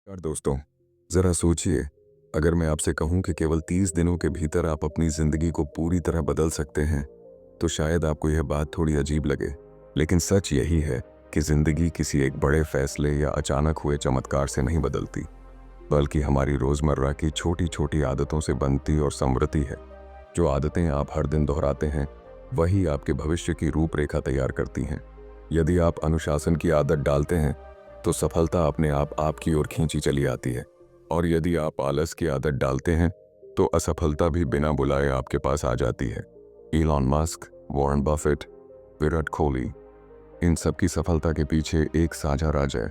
और दोस्तों, ज़रा सोचिए, अगर मैं आपसे कहूं कि केवल 30 दिनों के भीतर आप अपनी ज़िंदगी को पूरी तरह बदल सकते हैं, तो शायद आपको यह बात थोड़ी अजीब लगे। लेकिन सच यही है कि ज़िंदगी किसी एक बड़े फैसले या अचानक हुए चमत्कार से नहीं बदलती, बल्कि हमारी रोज़मर्रा की छोटी-छोटी आदतों से बनती और संवरती है। जो आदतें आप हर दिन दोहराते हैं, वही आपके भविष्य की रूपरेखा तैयार करती हैं। यदि आप अनुशासन की आदत डालते हैं, तो सफलता अपने आप आपकी ओर खींची चली आती है। और यदि आप आलस की आदत डालते हैं, तो असफलता भी बिना बुलाए आपके पास आ जाती है। Elon Musk, Warren Buffett, Virat Kohli, इन सब की सफलता के पीछे एक साझा राज है: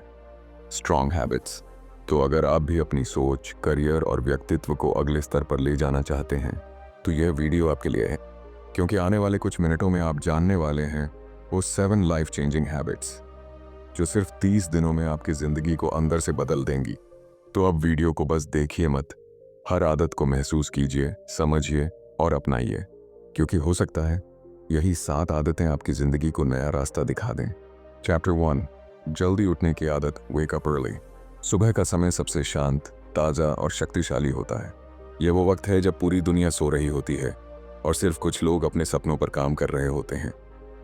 स्ट्रॉन्ग हैबिट्स। तो अगर आप भी अपनी सोच, करियर और व्यक्तित्व को अगले स्तर पर ले जाना चाहते हैं, तो यह वीडियो आपके लिए है। क्योंकि आने वाले कुछ मिनटों में आप जानने वाले हैं वो 7 लाइफ चेंजिंग हैबिट्स, जो सिर्फ 30 दिनों में आपकी ज़िंदगी को अंदर से बदल देंगी। तो अब वीडियो को बस देखिए मत, हर आदत को महसूस कीजिए, समझिए और अपनाइए, क्योंकि हो सकता है यही 7 आदतें आपकी ज़िंदगी को नया रास्ता दिखा दें। चैप्टर 1, जल्दी उठने की आदत, वेक अप अर्ली। सुबह का समय सबसे शांत, ताज़ा और शक्तिशाली होता है। यह वो वक्त है जब पूरी दुनिया सो रही होती है और सिर्फ कुछ लोग अपने सपनों पर काम कर रहे होते हैं।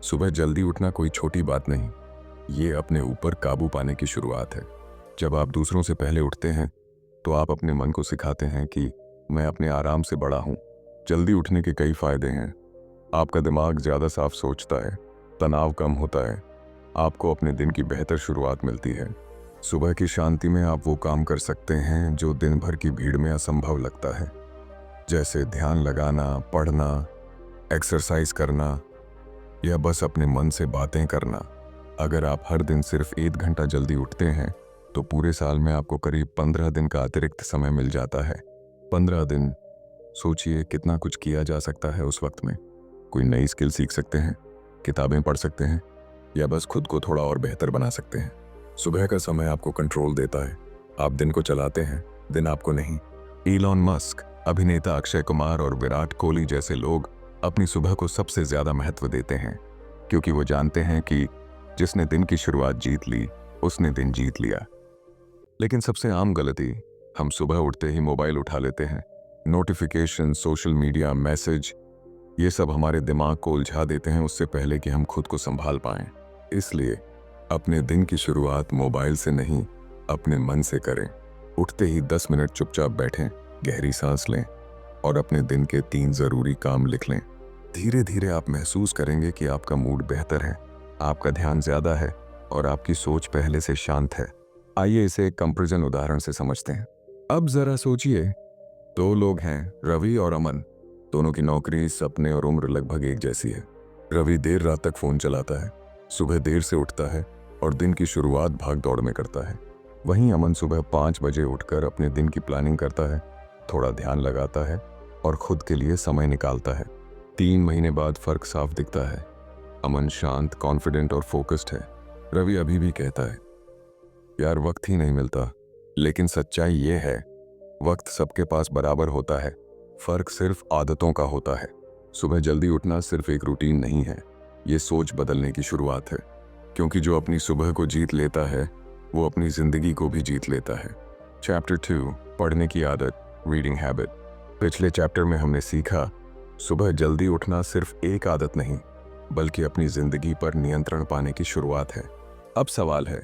सुबह जल्दी उठना कोई छोटी बात नहीं, ये अपने ऊपर काबू पाने की शुरुआत है। जब आप दूसरों से पहले उठते हैं, तो आप अपने मन को सिखाते हैं कि मैं अपने आराम से बड़ा हूँ। जल्दी उठने के कई फायदे हैं। आपका दिमाग ज़्यादा साफ सोचता है, तनाव कम होता है, आपको अपने दिन की बेहतर शुरुआत मिलती है। सुबह की शांति में आप वो काम कर सकते हैं जो दिन भर की भीड़ में असंभव लगता है, जैसे ध्यान लगाना, पढ़ना, एक्सरसाइज करना या बस अपने मन से बातें करना। अगर आप हर दिन सिर्फ 1 घंटा जल्दी उठते हैं, तो पूरे साल में आपको करीब 15 दिन का अतिरिक्त समय मिल जाता है। 15 दिन, सोचिए कितना कुछ किया जा सकता है उस वक्त में। कोई नई स्किल सीख सकते हैं, किताबें पढ़ सकते हैं या बस खुद को थोड़ा और बेहतर बना सकते हैं। सुबह का समय आपको कंट्रोल देता है। आप दिन को चलाते हैं, दिन आपको नहीं। इलॉन मस्क, अभिनेता अक्षय कुमार और विराट कोहली जैसे लोग अपनी सुबह को सबसे ज्यादा महत्व देते हैं, क्योंकि वो जानते हैं कि जिसने दिन की शुरुआत जीत ली, उसने दिन जीत लिया। लेकिन सबसे आम गलती, हम सुबह उठते ही मोबाइल उठा लेते हैं। नोटिफिकेशन, सोशल मीडिया, मैसेज, ये सब हमारे दिमाग को उलझा देते हैं उससे पहले कि हम खुद को संभाल पाएं। इसलिए अपने दिन की शुरुआत मोबाइल से नहीं, अपने मन से करें। उठते ही 10 मिनट चुपचाप बैठें, गहरी सांस लें और अपने दिन के 3 ज़रूरी काम लिख लें। धीरे धीरे आप महसूस करेंगे कि आपका मूड बेहतर है, आपका ध्यान ज़्यादा है और आपकी सोच पहले से शांत है। आइए इसे एक कंपैरिजन उदाहरण से समझते हैं। अब ज़रा सोचिए, 2 लोग हैं, रवि और अमन। दोनों की नौकरी, सपने और उम्र लगभग एक जैसी है। रवि देर रात तक फ़ोन चलाता है, सुबह देर से उठता है और दिन की शुरुआत भाग दौड़ में करता है। वहीं अमन सुबह 5 बजे उठकर अपने दिन की प्लानिंग करता है, थोड़ा ध्यान लगाता है और खुद के लिए समय निकालता है। 3 महीने बाद फर्क साफ दिखता है। अमन शांत, कॉन्फिडेंट और फोकस्ड है। रवि अभी भी कहता है, यार वक्त ही नहीं मिलता। लेकिन सच्चाई ये है, वक्त सबके पास बराबर होता है, फर्क सिर्फ आदतों का होता है। सुबह जल्दी उठना सिर्फ एक रूटीन नहीं है, ये सोच बदलने की शुरुआत है। क्योंकि जो अपनी सुबह को जीत लेता है, वो अपनी जिंदगी को भी जीत लेता है। चैप्टर 2, पढ़ने की आदत, रीडिंग हैबिट। पिछले चैप्टर में हमने सीखा, सुबह जल्दी उठना सिर्फ एक आदत नहीं, बल्कि अपनी जिंदगी पर नियंत्रण पाने की शुरुआत है। अब सवाल है,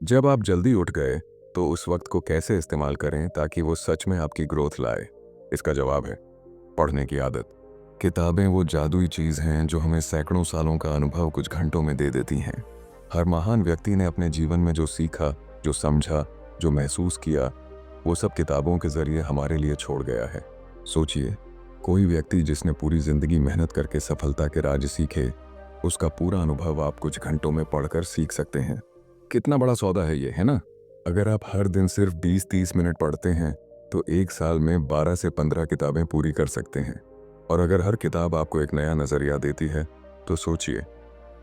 जब आप जल्दी उठ गए, तो उस वक्त को कैसे इस्तेमाल करें ताकि वो सच में आपकी ग्रोथ लाए? इसका जवाब है पढ़ने की आदत। किताबें वो जादुई चीज़ हैं जो हमें सैकड़ों सालों का अनुभव कुछ घंटों में दे देती हैं। हर महान व्यक्ति ने अपने जीवन में जो सीखा, जो समझा, जो महसूस किया, वो सब किताबों के जरिए हमारे लिए छोड़ गया है। सोचिए, कोई व्यक्ति जिसने पूरी जिंदगी मेहनत करके सफलता के राज सीखे, उसका पूरा अनुभव आप कुछ घंटों में पढ़कर सीख सकते हैं। कितना बड़ा सौदा है ये, है ना? अगर आप हर दिन सिर्फ 20-30 मिनट पढ़ते हैं, तो एक साल में 12 से 15 किताबें पूरी कर सकते हैं। और अगर हर किताब आपको एक नया नजरिया देती है, तो सोचिए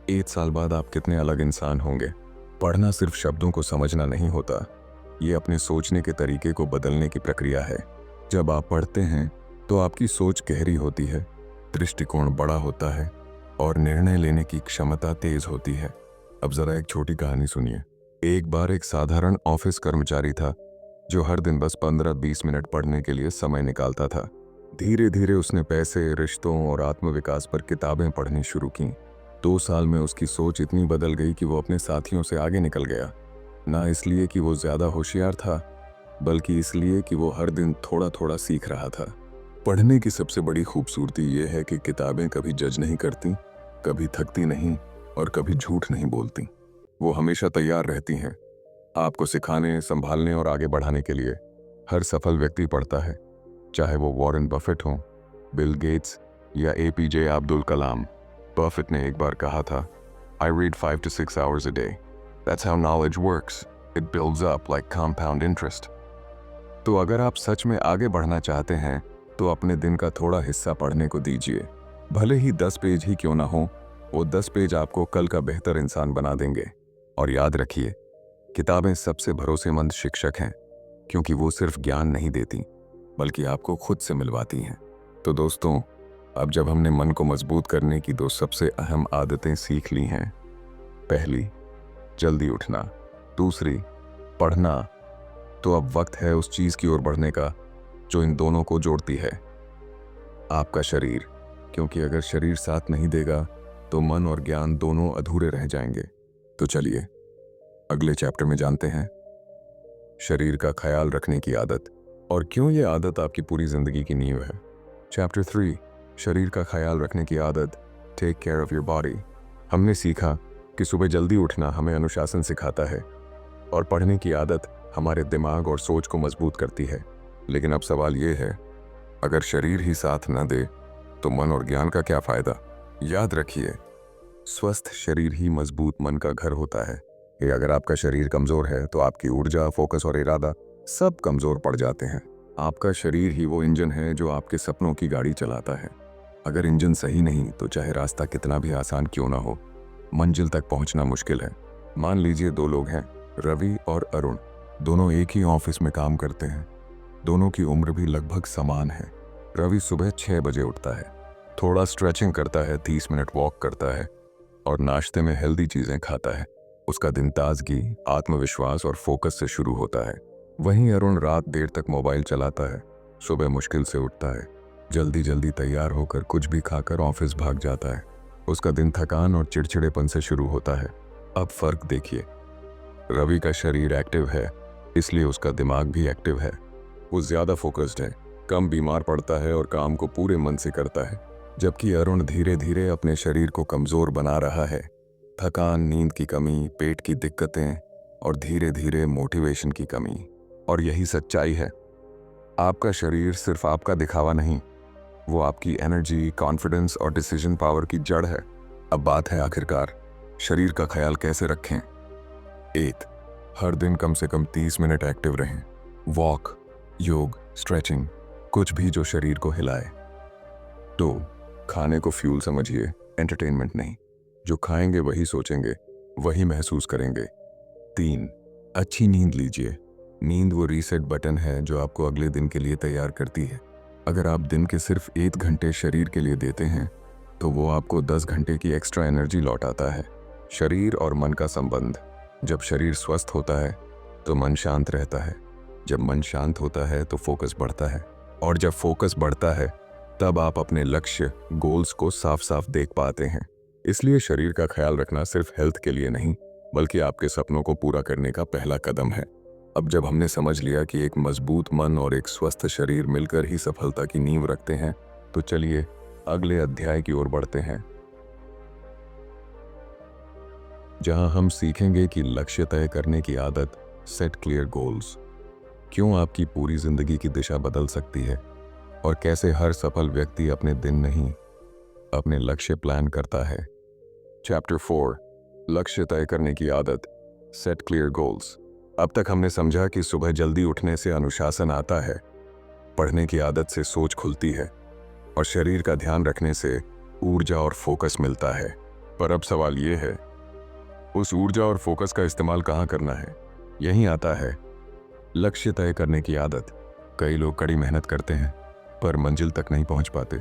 1 साल बाद आप कितने अलग इंसान होंगे। पढ़ना सिर्फ शब्दों को समझना नहीं होता, ये अपने सोचने के तरीके को बदलने की प्रक्रिया है। जब आप पढ़ते हैं, तो आपकी सोच गहरी होती है, दृष्टिकोण बड़ा होता है और निर्णय लेने की क्षमता तेज होती है। अब जरा एक छोटी कहानी सुनिए। एक बार एक साधारण ऑफिस कर्मचारी था जो हर दिन बस 15-20 मिनट पढ़ने के लिए समय निकालता था। धीरे धीरे उसने पैसे, रिश्तों और आत्मविकास पर किताबें पढ़नी शुरू की। 2 साल में उसकी सोच इतनी बदल गई कि वो अपने साथियों से आगे निकल गया। ना इसलिए कि वो ज़्यादा होशियार था, बल्कि इसलिए कि वो हर दिन थोड़ा थोड़ा सीख रहा था। पढ़ने की सबसे बड़ी खूबसूरती ये है कि किताबें कभी जज नहीं करती, कभी थकती नहीं और कभी झूठ नहीं बोलती। वो हमेशा तैयार रहती हैं आपको सिखाने, संभालने और आगे बढ़ाने के लिए। हर सफल व्यक्ति पढ़ता है, चाहे वो वॉरेन बफेट हो, बिल गेट्स या एपीजे अब्दुल कलाम। बफेट ने एक बार कहा था, I read 5 to 6 hours a day. That's how knowledge works. It builds up like compound interest. तो अगर आप सच में आगे बढ़ना चाहते हैं तो अपने दिन का थोड़ा हिस्सा पढ़ने को दीजिए। भले ही 10 पेज ही क्यों ना हो, वो 10 पेज आपको कल का बेहतर इंसान बना देंगे। और याद रखिए, किताबें सबसे भरोसेमंद शिक्षक हैं, क्योंकि वो सिर्फ ज्ञान नहीं देती, बल्कि आपको खुद से मिलवाती हैं। तो दोस्तों, अब जब हमने मन को मजबूत करने की 2 सबसे अहम आदतें सीख ली हैं, पहली जल्दी उठना, दूसरी पढ़ना, तो अब वक्त है उस चीज की ओर बढ़ने का जो इन दोनों को जोड़ती है, आपका शरीर। क्योंकि अगर शरीर साथ नहीं देगा तो मन और ज्ञान दोनों अधूरे रह जाएंगे। तो चलिए अगले चैप्टर में जानते हैं शरीर का ख्याल रखने की आदत और क्यों ये आदत आपकी पूरी जिंदगी की नींव है। चैप्टर 3, शरीर का ख्याल रखने की आदत, take care of your body. हमने सीखा कि सुबह जल्दी उठना हमें अनुशासन सिखाता है और पढ़ने की आदत हमारे दिमाग और सोच को मजबूत करती है। लेकिन अब सवाल ये है, अगर शरीर ही साथ न दे तो मन और ज्ञान का क्या फायदा। याद रखिए, स्वस्थ शरीर ही मजबूत मन का घर होता है। कि अगर आपका शरीर कमजोर है तो आपकी ऊर्जा, फोकस और इरादा सब कमजोर पड़ जाते हैं। आपका शरीर ही वो इंजन है जो आपके सपनों की गाड़ी चलाता है। अगर इंजन सही नहीं तो चाहे रास्ता कितना भी आसान क्यों ना हो, मंजिल तक पहुंचना मुश्किल है। मान लीजिए 2 लोग हैं, रवि और अरुण। दोनों एक ही ऑफिस में काम करते हैं। दोनों की उम्र भी लगभग समान है। रवि सुबह 6 बजे उठता है, थोड़ा स्ट्रेचिंग करता है, 30 मिनट वॉक करता है और नाश्ते में हेल्दी चीजें खाता है। उसका दिन ताजगी, आत्मविश्वास और फोकस से शुरू होता है। वहीं अरुण रात देर तक मोबाइल चलाता है, सुबह मुश्किल से उठता है, जल्दी जल्दी तैयार होकर कुछ भी खाकर ऑफिस भाग जाता है। उसका दिन थकान और चिड़चिड़ेपन से शुरू होता है। अब फर्क देखिए, रवि का शरीर एक्टिव है, इसलिए उसका दिमाग भी एक्टिव है। वो ज्यादा फोकस्ड है, कम बीमार पड़ता है और काम को पूरे मन से करता है। जबकि अरुण धीरे धीरे अपने शरीर को कमजोर बना रहा है। थकान, नींद की कमी, पेट की दिक्कतें और धीरे धीरे मोटिवेशन की कमी। और यही सच्चाई है, आपका शरीर सिर्फ आपका दिखावा नहीं, वो आपकी एनर्जी, कॉन्फिडेंस और डिसीजन पावर की जड़ है। अब बात है आखिरकार, शरीर का ख्याल कैसे रखें। 1, हर दिन कम से कम 30 मिनट एक्टिव रहें। वॉक, योग, स्ट्रेचिंग, कुछ भी जो शरीर को हिलाए। 2, खाने को फ्यूल समझिए, एंटरटेनमेंट नहीं। जो खाएंगे वही सोचेंगे, वही महसूस करेंगे। 3, अच्छी नींद लीजिए। नींद वो रीसेट बटन है जो आपको अगले दिन के लिए तैयार करती है। अगर आप दिन के सिर्फ 1 घंटे शरीर के लिए देते हैं तो वो आपको 10 घंटे की एक्स्ट्रा एनर्जी लौटाता है। शरीर और मन का संबंध, जब शरीर स्वस्थ होता है तो मन शांत रहता है, जब मन शांत होता है तो फोकस बढ़ता है, और जब फोकस बढ़ता है तब आप अपने लक्ष्य, गोल्स को साफ साफ देख पाते हैं। इसलिए शरीर का ख्याल रखना सिर्फ हेल्थ के लिए नहीं, बल्कि आपके सपनों को पूरा करने का पहला कदम है। अब जब हमने समझ लिया कि एक मजबूत मन और एक स्वस्थ शरीर मिलकर ही सफलता की नींव रखते हैं, तो चलिए अगले अध्याय की ओर बढ़ते हैं, जहां हम सीखेंगे कि लक्ष्य तय करने की आदत, सेट क्लियर गोल्स, क्यों आपकी पूरी जिंदगी की दिशा बदल सकती है और कैसे हर सफल व्यक्ति अपने दिन नहीं, अपने लक्ष्य प्लान करता है। चैप्टर 4, लक्ष्य तय करने की आदत, सेट क्लियर गोल्स। अब तक हमने समझा कि सुबह जल्दी उठने से अनुशासन आता है, पढ़ने की आदत से सोच खुलती है और शरीर का ध्यान रखने से ऊर्जा और फोकस मिलता है। पर अब सवाल ये है, उस ऊर्जा और फोकस का इस्तेमाल कहाँ करना है। यहीं आता है लक्ष्य तय करने की आदत। कई लोग कड़ी मेहनत करते हैं पर मंजिल तक नहीं पहुंच पाते,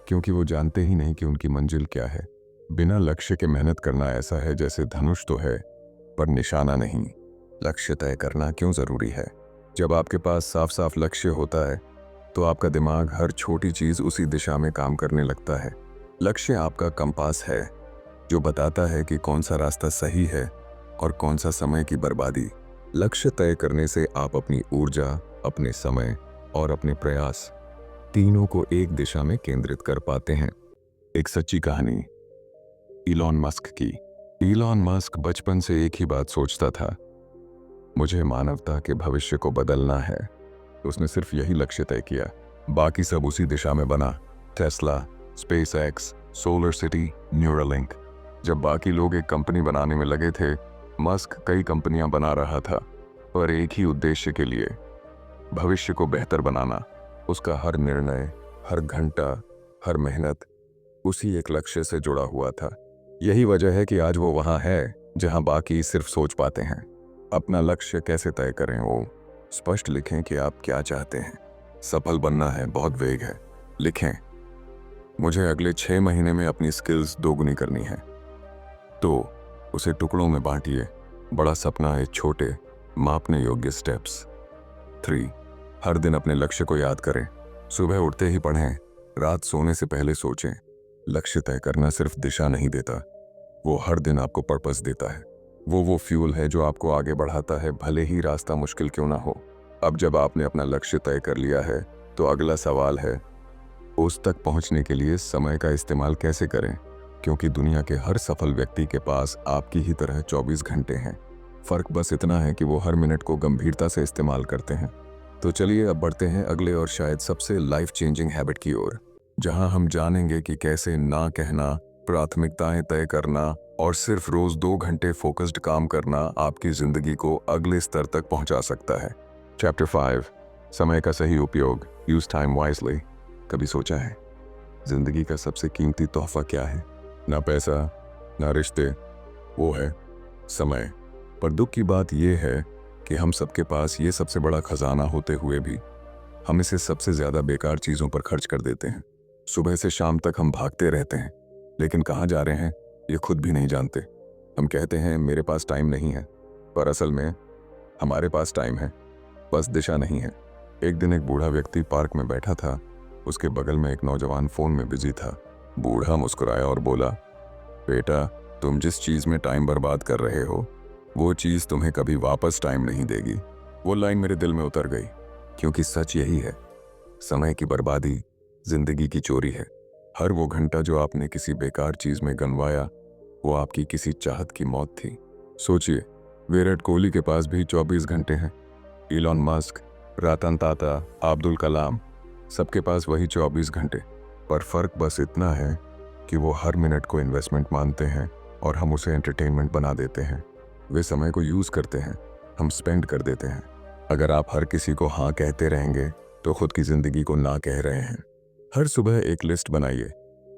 क्योंकि वो जानते ही नहीं कि उनकी मंजिल क्या है। बिना लक्ष्य के मेहनत करना ऐसा है जैसे धनुष तो है पर निशाना नहीं। लक्ष्य तय करना क्यों जरूरी है। जब आपके पास साफ साफ लक्ष्य होता है तो आपका दिमाग हर छोटी चीज उसी दिशा में काम करने लगता है। लक्ष्य आपका कंपास है जो बताता है कि कौन सा रास्ता सही है और कौन सा समय की बर्बादी। लक्ष्य तय करने से आप अपनी ऊर्जा, अपने समय और अपने प्रयास तीनों को एक दिशा में केंद्रित कर पाते हैं। एक सच्ची कहानी इलॉन मस्क की। इलॉन मस्क बचपन से एक ही बात सोचता था, मुझे मानवता के भविष्य को बदलना है। उसने सिर्फ यही लक्ष्य तय किया, बाकी सब उसी दिशा में बना। Tesla, SpaceX, solar city, Neuralink. जब बाकी लोग एक कंपनी बनाने में लगे थे, मस्क कई कंपनियां बना रहा था, पर एक ही उद्देश्य के लिए, भविष्य को बेहतर बनाना। उसका हर निर्णय, हर घंटा, हर मेहनत उसी एक लक्ष्य से जुड़ा हुआ था। यही वजह है कि आज वो वहां है जहां बाकी सिर्फ सोच पाते हैं। अपना लक्ष्य कैसे तय करें? वो स्पष्ट लिखें कि आप क्या चाहते हैं। सफल बनना है, बहुत वेग है। लिखें, मुझे अगले 6 महीने में अपनी स्किल्स दोगुनी करनी है। तो उसे टुकड़ों में बांटिए। बड़ा सपना है छोटे, मापने योग्य स्टेप्स। 3, हर दिन अपने लक्ष्य को याद करें। सुबह उठते ही पढ़ें, रात सोने से पहले सोचें। लक्ष्य तय करना सिर्फ दिशा नहीं देता, वो हर दिन आपको पर्पस देता है। वो फ्यूल है जो आपको आगे बढ़ाता है, भले ही रास्ता मुश्किल क्यों ना हो। अब जब आपने अपना लक्ष्य तय कर लिया है तो अगला सवाल है, उस तक पहुंचने के लिए समय का इस्तेमाल कैसे करें? क्योंकि दुनिया के हर सफल व्यक्ति के पास आपकी ही तरह 24 घंटे हैं। फर्क बस इतना है कि वो हर मिनट को गंभीरता से इस्तेमाल करते हैं। तो चलिए अब बढ़ते हैं अगले और शायद सबसे लाइफ चेंजिंग हैबिट की ओर, जहां हम जानेंगे कि कैसे ना कहना, प्राथमिकताएं तय करना और सिर्फ रोज 2 घंटे फोकस्ड काम करना आपकी जिंदगी को अगले स्तर तक पहुंचा सकता है। चैप्टर 5, समय का सही उपयोग। Use time wisely. कभी सोचा है जिंदगी का सबसे कीमती तोहफा क्या है? ना पैसा, ना रिश्ते, वो है समय। पर दुख की बात यह है कि हम सबके पास ये सबसे बड़ा खजाना होते हुए भी हम इसे सबसे ज्यादा बेकार चीजों पर खर्च कर देते हैं। सुबह से शाम तक हम भागते रहते हैं, लेकिन कहाँ जा रहे हैं ये खुद भी नहीं जानते। हम कहते हैं मेरे पास टाइम नहीं है, पर असल में हमारे पास टाइम है, बस दिशा नहीं है। एक दिन एक बूढ़ा व्यक्ति पार्क में बैठा था। उसके बगल में एक नौजवान फोन में बिजी था। बूढ़ा मुस्कुराया और बोला, बेटा, तुम जिस चीज में टाइम बर्बाद कर रहे हो वो चीज तुम्हें कभी वापस टाइम नहीं देगी। वो लाइन मेरे दिल में उतर गई, क्योंकि सच यही है, समय की बर्बादी जिंदगी की चोरी है। हर वो घंटा जो आपने किसी बेकार चीज में गंवाया, वो आपकी किसी चाहत की मौत थी। सोचिए, विराट कोहली के पास भी 24 घंटे हैं। इलॉन मस्क, रतन टाटा, अब्दुल कलाम, सबके पास वही 24 घंटे। पर फर्क बस इतना है कि वो हर मिनट को इन्वेस्टमेंट मानते हैं और हम उसे एंटरटेनमेंट बना देते हैं। वे समय को यूज करते हैं, हम स्पेंड कर देते हैं। अगर आप हर किसी को हाँ कहते रहेंगे तो खुद की जिंदगी को ना कह रहे हैं। हर सुबह एक लिस्ट बनाइए,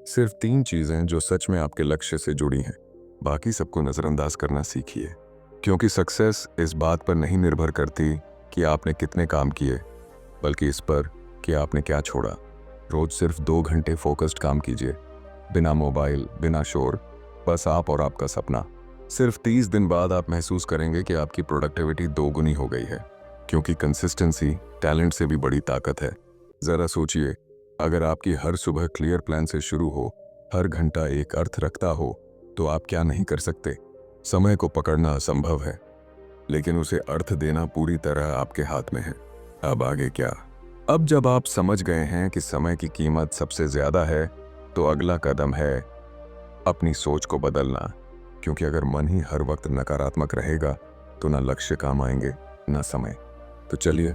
सिर्फ 3 चीजें जो सच में आपके लक्ष्य से जुड़ी हैं। बाकी सबको नजरअंदाज करना सीखिए, क्योंकि सक्सेस इस बात पर नहीं निर्भर करती कि आपने कितने काम किए, बल्कि इस पर कि आपने क्या छोड़ा। रोज सिर्फ 2 घंटे फोकस्ड काम कीजिए, बिना मोबाइल, बिना शोर, बस आप और आपका सपना। सिर्फ 30 दिन बाद आप महसूस करेंगे कि आपकी प्रोडक्टिविटी 2 गुनी हो गई है, क्योंकि कंसिस्टेंसी टैलेंट से भी बड़ी ताकत है। जरा सोचिए, अगर आपकी हर सुबह क्लियर प्लान से शुरू हो, हर घंटा एक अर्थ रखता हो, तो आप क्या नहीं कर सकते? समय को पकड़ना असंभव है, लेकिन उसे अर्थ देना पूरी तरह आपके हाथ में है। अब आगे क्या? अब जब आप समझ गए हैं कि समय की कीमत सबसे ज्यादा है, तो अगला कदम है अपनी सोच को बदलना। क्योंकि अगर मन ही हर वक्त नकारात्मक रहेगा तो ना लक्ष्य काम आएंगे, ना समय। तो चलिए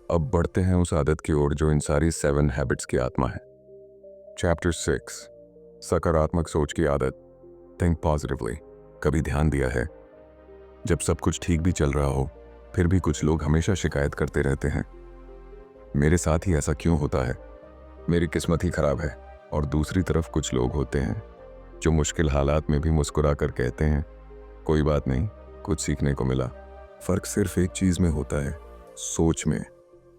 अब बढ़ते हैं उस आदत की ओर जो इन सारी 7 हैबिट्स की आत्मा है। चैप्टर 6, सकारात्मक सोच की आदत। Think positively. कभी ध्यान दिया है, जब सब कुछ ठीक भी चल रहा हो, फिर भी कुछ लोग हमेशा शिकायत करते रहते हैं, मेरे साथ ही ऐसा क्यों होता है, मेरी किस्मत ही खराब है। और दूसरी तरफ कुछ लोग होते हैं जो मुश्किल हालात में भी मुस्कुरा कर कहते हैं, कोई बात नहीं, कुछ सीखने को मिला। फर्क सिर्फ एक चीज में होता है, सोच में।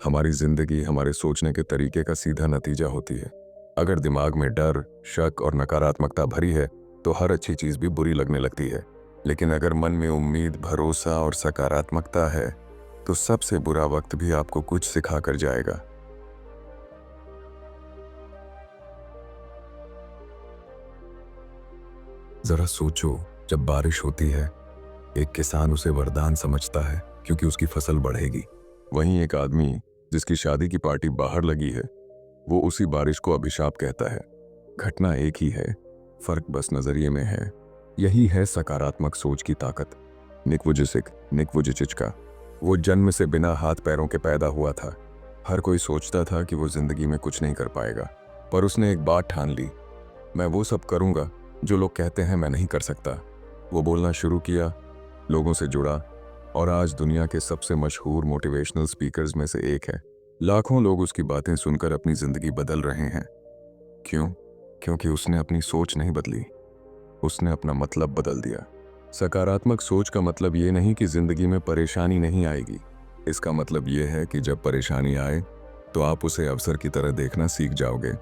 हमारी जिंदगी हमारे सोचने के तरीके का सीधा नतीजा होती है। अगर दिमाग में डर, शक और नकारात्मकता भरी है तो हर अच्छी चीज भी बुरी लगने लगती है। लेकिन अगर मन में उम्मीद, भरोसा और सकारात्मकता है तो सबसे बुरा वक्त भी आपको कुछ सिखा कर जाएगा। जरा सोचो, जब बारिश होती है, एक किसान उसे वरदान समझता है क्योंकि उसकी फसल बढ़ेगी। वहीं एक आदमी जिसकी शादी की पार्टी बाहर लगी है, वो उसी बारिश को अभिशाप कहता है। घटना एक ही है, फर्क बस नजरिए में है। यही है सकारात्मक सोच की ताकत। निक वुजिचिच का वो जन्म से बिना हाथ पैरों के पैदा हुआ था। हर कोई सोचता था कि वो जिंदगी में कुछ नहीं कर पाएगा, पर उसने एक बात ठान ली, मैं वो सब करूंगा जो लोग कहते हैं मैं नहीं कर सकता। वो बोलना शुरू किया, लोगों से जुड़ा, और आज दुनिया के सबसे मशहूर मोटिवेशनल स्पीकर्स में से एक है। लाखों लोग उसकी बातें सुनकर अपनी जिंदगी बदल रहे हैं। क्यों? क्योंकि उसने अपनी सोच नहीं बदली, उसने अपना मतलब बदल दिया। सकारात्मक सोच का मतलब ये नहीं कि जिंदगी में परेशानी नहीं आएगी। इसका मतलब ये है कि जब परेशानी आए तो आप उसे अवसर की तरह देखना सीख जाओगे।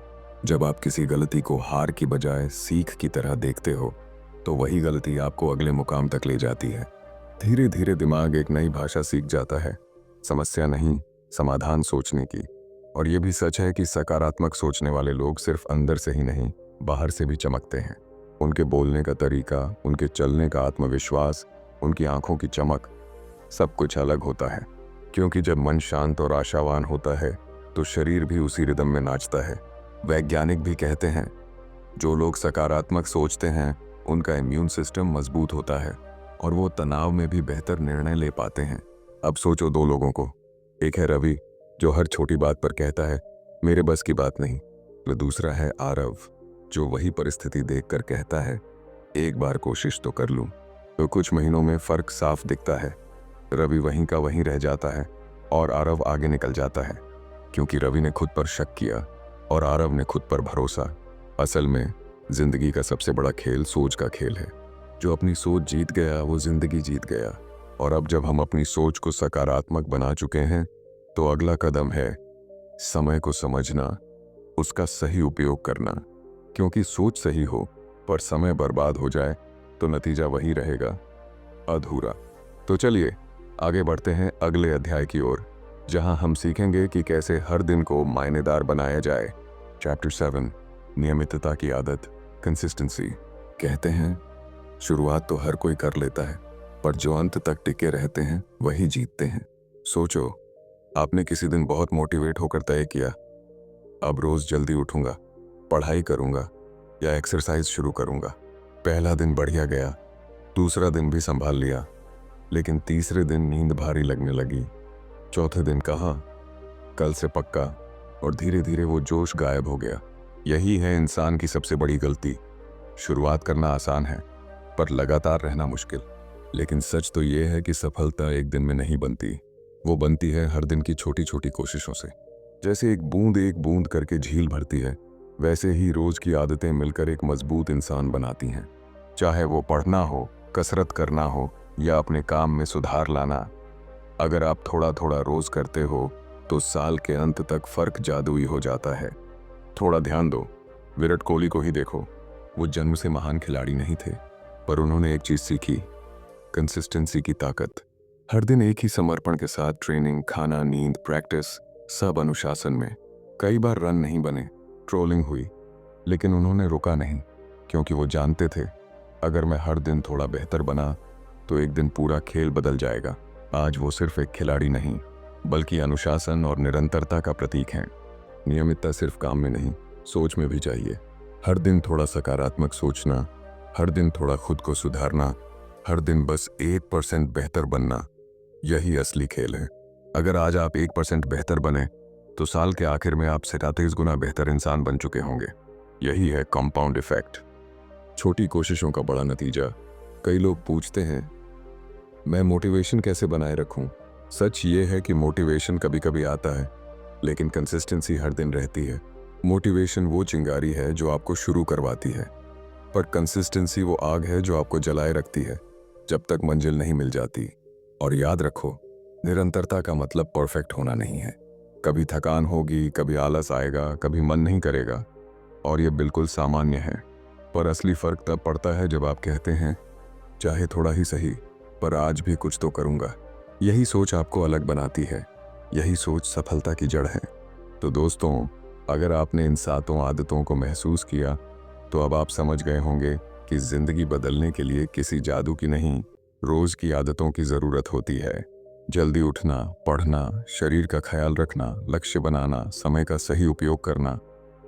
जब आप किसी गलती को हार की बजाय सीख की तरह देखते हो, तो वही गलती आपको अगले मुकाम तक ले जाती है। धीरे धीरे दिमाग एक नई भाषा सीख जाता है, समस्या नहीं, समाधान सोचने की। और ये भी सच है कि सकारात्मक सोचने वाले लोग सिर्फ अंदर से ही नहीं, बाहर से भी चमकते हैं। उनके बोलने का तरीका, उनके चलने का आत्मविश्वास, उनकी आंखों की चमक, सब कुछ अलग होता है। क्योंकि जब मन शांत और आशावान होता है तो शरीर भी उसी रिदम में नाचता है। वैज्ञानिक भी कहते हैं, जो लोग सकारात्मक सोचते हैं उनका इम्यून सिस्टम मजबूत होता है और वो तनाव में भी बेहतर निर्णय ले पाते हैं। अब सोचो दो लोगों को, एक है रवि जो हर छोटी बात पर कहता है मेरे बस की बात नहीं, तो दूसरा है आरव जो वही परिस्थिति देखकर कहता है एक बार कोशिश तो कर लूं। तो कुछ महीनों में फर्क साफ दिखता है। रवि वहीं का वहीं रह जाता है और आरव आगे निकल जाता है, क्योंकि रवि ने खुद पर शक किया और आरव ने खुद पर भरोसा। असल में जिंदगी का सबसे बड़ा खेल सोच का खेल है। जो अपनी सोच जीत गया वो जिंदगी जीत गया। और अब जब हम अपनी सोच को सकारात्मक बना चुके हैं तो अगला कदम है समय को समझना, उसका सही उपयोग करना। क्योंकि सोच सही हो पर समय बर्बाद हो जाए तो नतीजा वही रहेगा, अधूरा। तो चलिए आगे बढ़ते हैं अगले अध्याय की ओर, जहां हम सीखेंगे कि कैसे हर दिन को मायनेदार बनाया जाए। चैप्टर 7, नियमितता की आदत, कंसिस्टेंसी। कहते हैं शुरुआत तो हर कोई कर लेता है, पर जो अंत तक टिके रहते हैं वही जीतते हैं। सोचो, आपने किसी दिन बहुत मोटिवेट होकर तय किया, अब रोज जल्दी उठूंगा, पढ़ाई करूंगा या एक्सरसाइज शुरू करूंगा। पहला दिन बढ़िया गया, दूसरा दिन भी संभाल लिया, लेकिन तीसरे दिन नींद भारी लगने लगी। चौथे दिन कहा कल से पक्का, और धीरे धीरे वो जोश गायब हो गया। यही है इंसान की सबसे बड़ी गलती। शुरुआत करना आसान है पर लगातार रहना मुश्किल। लेकिन सच तो ये है कि सफलता एक दिन में नहीं बनती, वो बनती है हर दिन की छोटी छोटी कोशिशों से। जैसे एक बूंद करके झील भरती है, वैसे ही रोज की आदतें मिलकर एक मजबूत इंसान बनाती हैं। चाहे वो पढ़ना हो, कसरत करना हो या अपने काम में सुधार लाना। अगर आप थोड़ा थोड़ा रोज करते हो तो साल के अंत तक फर्क जादुई हो जाता है। थोड़ा ध्यान दो, विराट कोहली को ही देखो। वो जन्म से महान खिलाड़ी नहीं थे, पर उन्होंने एक चीज सीखी, कंसिस्टेंसी की ताकत। हर दिन एक ही समर्पण के साथ ट्रेनिंग, खाना, नींद, प्रैक्टिस, सब अनुशासन में। कई बार रन नहीं बने, ट्रोलिंग हुई, लेकिन उन्होंने रुका नहीं, क्योंकि वो जानते थे अगर मैं हर दिन थोड़ा बेहतर बना तो एक दिन पूरा खेल बदल जाएगा। आज वो सिर्फ एक खिलाड़ी नहीं, बल्कि अनुशासन और निरंतरता का प्रतीक हैं। नियमितता सिर्फ काम में नहीं, सोच में भी चाहिए। हर दिन थोड़ा सकारात्मक सोचना, हर दिन थोड़ा खुद को सुधारना, हर दिन बस 1% बेहतर बनना, यही असली खेल है। अगर आज आप 1% बेहतर बने तो साल के आखिर में आप 37 गुना बेहतर इंसान बन चुके होंगे। यही है कंपाउंड इफेक्ट, छोटी कोशिशों का बड़ा नतीजा। कई लोग पूछते हैं मैं मोटिवेशन कैसे बनाए रखूं? सच ये है कि मोटिवेशन कभी कभी आता है, लेकिन कंसिस्टेंसी हर दिन रहती है। मोटिवेशन वो चिंगारी है जो आपको शुरू करवाती है, पर कंसिस्टेंसी वो आग है जो आपको जलाए रखती है जब तक मंजिल नहीं मिल जाती। और याद रखो, निरंतरता का मतलब परफेक्ट होना नहीं है। कभी थकान होगी, कभी आलस आएगा, कभी मन नहीं करेगा, और ये बिल्कुल सामान्य है। पर असली फर्क तब पड़ता है जब आप कहते हैं चाहे थोड़ा ही सही, पर आज भी कुछ तो करूंगा। यही सोच आपको अलग बनाती है, यही सोच सफलता की जड़ है। तो दोस्तों, अगर आपने इन 7 आदतों को महसूस किया तो अब आप समझ गए होंगे कि जिंदगी बदलने के लिए किसी जादू की नहीं, रोज की आदतों की जरूरत होती है। जल्दी उठना, पढ़ना, शरीर का ख्याल रखना, लक्ष्य बनाना, समय का सही उपयोग करना,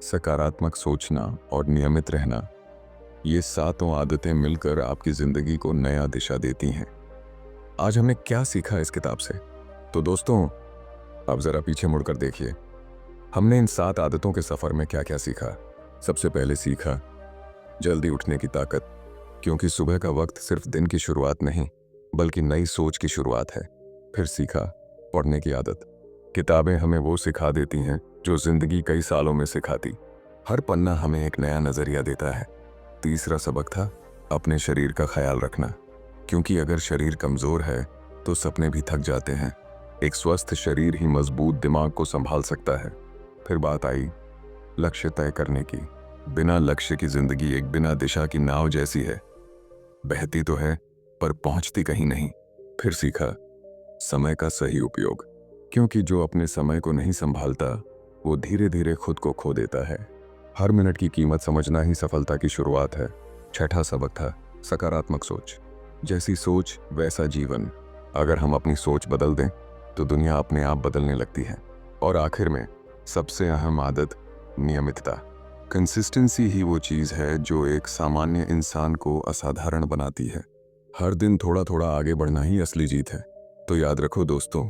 सकारात्मक सोचना और नियमित रहना, ये 7 आदतें मिलकर आपकी जिंदगी को नया दिशा देती हैं। आज हमने क्या सीखा इस किताब से? तो दोस्तों, अब जरा पीछे मुड़कर देखिए, हमने इन 7 आदतों के सफर में क्या क्या सीखा। सबसे पहले सीखा जल्दी उठने की ताकत, क्योंकि सुबह का वक्त सिर्फ दिन की शुरुआत नहीं बल्कि नई सोच की शुरुआत है। फिर सीखा पढ़ने की आदत, किताबें हमें वो सिखा देती हैं जो जिंदगी कई सालों में सिखाती। हर पन्ना हमें एक नया नजरिया देता है। तीसरा सबक था अपने शरीर का ख्याल रखना, क्योंकि अगर शरीर कमजोर है तो सपने भी थक जाते हैं। एक स्वस्थ शरीर ही मजबूत दिमाग को संभाल सकता है। फिर बात आई लक्ष्य तय करने की। बिना लक्ष्य की जिंदगी एक बिना दिशा की नाव जैसी है, बहती तो है पर पहुंचती कहीं नहीं। फिर सीखा समय का सही उपयोग, क्योंकि जो अपने समय को नहीं संभालता वो धीरे धीरे खुद को खो देता है। हर मिनट की कीमत समझना ही सफलता की शुरुआत है। छठा सबक था सकारात्मक सोच, जैसी सोच वैसा जीवन। अगर हम अपनी सोच बदल दें तो दुनिया अपने आप बदलने लगती है। और आखिर में सबसे अहम आदत नियमितता। कंसिस्टेंसी ही वो चीज़ है जो एक सामान्य इंसान को असाधारण बनाती है। हर दिन थोड़ा थोड़ा आगे बढ़ना ही असली जीत है। तो याद रखो दोस्तों,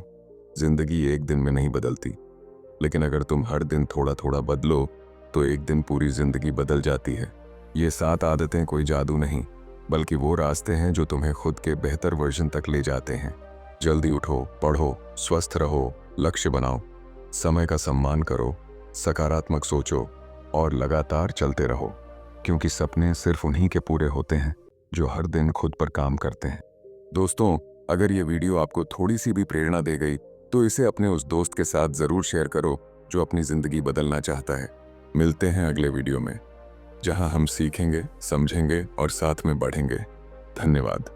जिंदगी एक दिन में नहीं बदलती, लेकिन अगर तुम हर दिन थोड़ा थोड़ा बदलो तो एक दिन पूरी जिंदगी बदल जाती है। ये 7 आदतें कोई जादू नहीं बल्कि वो रास्ते हैं जो तुम्हें खुद के बेहतर वर्जन तक ले जाते हैं। जल्दी उठो, पढ़ो, स्वस्थ रहो, लक्ष्य बनाओ, समय का सम्मान करो, सकारात्मक सोचो और लगातार चलते रहो, क्योंकि सपने सिर्फ उन्हीं के पूरे होते हैं जो हर दिन खुद पर काम करते हैं। दोस्तों, अगर ये वीडियो आपको थोड़ी सी भी प्रेरणा दे गई तो इसे अपने उस दोस्त के साथ ज़रूर शेयर करो जो अपनी ज़िंदगी बदलना चाहता है। मिलते हैं अगले वीडियो में, जहां हम सीखेंगे, समझेंगे और साथ में बढ़ेंगे। धन्यवाद।